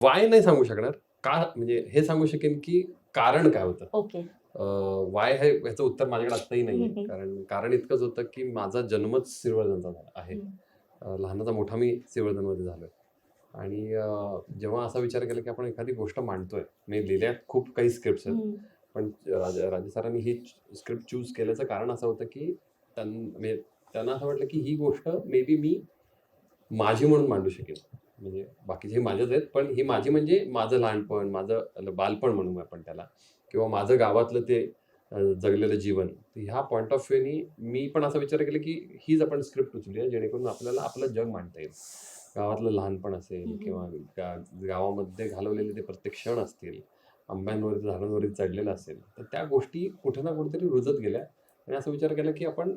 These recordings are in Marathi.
वाय नाही सांगू शकणार. का म्हणजे हे सांगू शकेन, की कारण काय होतं? ओके. वाय ह्याचं उत्तर माझ्याकडे आत्ताही नाहीये. कारण इतकंच होतं, की माझा जन्मच सिल्व्हरजनचा झाला आहे. लहानाचा मोठा मी सिल्व्हरजनमध्ये झालोय. आणि जेव्हा असा विचार केला, की आपण एखादी गोष्ट मांडतोय. मी लिहिल्या खूप काही स्क्रिप्ट्स आहेत. पण राजे सरांनी ही स्क्रिप्ट चूज केल्याचं कारण असं होतं, की म्हणजे त्यांना असं वाटलं, की ही गोष्ट मे बी मी माझी म्हणून मांडू शकेन. म्हणजे बाकीचे माझेच आहेत, पण ही माझी म्हणजे माझं लहानपण, माझं बालपण म्हणू आपण त्याला किंवा माझं गावातलं ते जगलेलं जीवन. ह्या पॉइंट ऑफ व्ह्यूनी मी पण असा विचार केला, की हीच आपण स्क्रिप्ट उचलूया जेणेकरून आपल्याला आपलं जग मांडता येईल. गावातलं लहानपण असेल किंवा गावामध्ये घालवलेले ते प्रत्येक क्षण असतील, आंब्यांवरती, झाडांवरती चढलेलं असेल, तर त्या गोष्टी कुठे ना कुठेतरी रुजत गेल्या आणि असा विचार केला, की आपण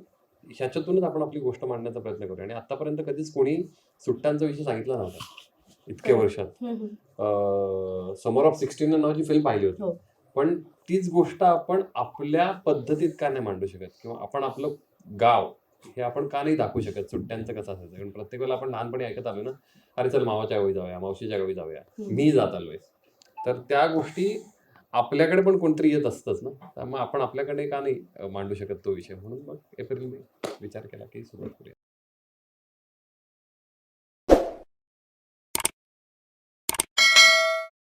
ह्याच्यातूनच आपण आपली गोष्ट मांडण्याचा प्रयत्न करूया आणि आत्तापर्यंत कधीच कोणी सुट्ट्यांचा विषय सांगितला नव्हता इतक्या करेक्ट. वर्षात. समर ऑफ 16 नावाची फिल्म पाहिली होती. हो. पण तीच गोष्ट आपण आपल्या पद्धतीत का नाही मांडू शकत किंवा आपण आपलं गाव हे आपण का नाही दाखवू शकत? सुट्ट्यांचं कसं असायचं? कारण प्रत्येक वेळेला आपण लहानपणी ऐकत आलो ना, "अरे चल मामाच्या गावी जाऊया, मावशीच्या गावी जाऊया." मी जात आलोय. तर त्या गोष्टी आपल्याकडे पण कोणतरी येत असतंच ना. त्यामुळे आपण आपल्याकडे का नाही मांडू शकत तो विषय? म्हणून मग एप्रिल मे विचार केला की सुरुवात करूया.